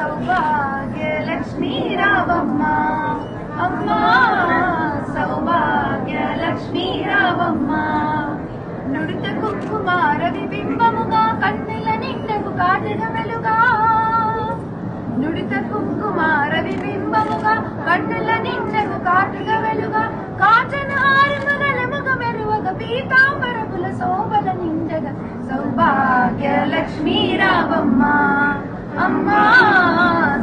సౌభాగ్య లక్ష్మీ రావమ్మ అమ్మ సౌభాగ్య లక్ష్మీ రావమ్మ నుడిత కుంకుమార విబింబముగా కన్నుల నిండకు కాటిన వెలుగా నుడిత కుంకుమార విబింబముగా కన్నుల నిండకు కాటుగ వెలుగా కాచన హారముగలముగ మెరువగ పీతాంబరపుల శోభల నిండగ సౌభాగ్య లక్ష్మీ రావమ్మ అమ్మా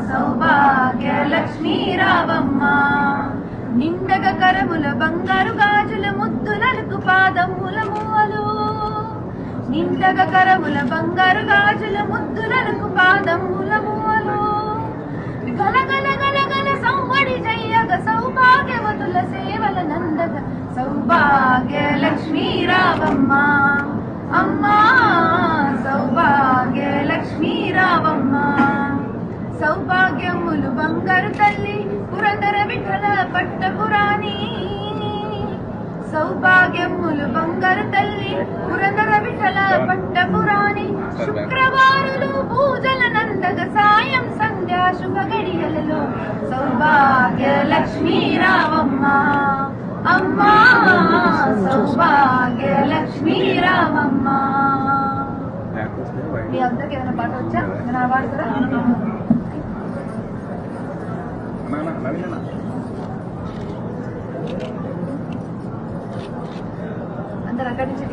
సౌభాగ్య లక్ష్మీ రావమ్మ నిండగ కరముల బంగారు గాజుల ముద్దులకు పాదముల మూవలు నిండగ కరముల బంగారు గాజుల ముద్దులకు పాదముల మూవలు గలగల గలగల సౌవడి జయ్యగ సౌభాగ్యవతుల సేవల నందగ సౌభాగ్య లక్ష్మీ రావమ్మ అమ్మా సౌభాగ్య లక్ష్మీ రావమ్మ సౌభాగ్యములు బంగారు తల్లి పురందర విఠల పట్టపురాణి సౌభాగ్యములు బంగారు తల్లి పురందర విఠల పట్టపురాణి శుక్రవారులు పూజల నందగ సాయం సంధ్యా శుభ గడియలలో సౌభాగ్య లక్ష్మీ రావమ్మ అమ్మా సౌభాగ్య లక్ష్మీ రావమ్మ మీ అందరికి ఏమైనా పాట వచ్చా నా పాడతారా అందరు అక్కడి నుంచి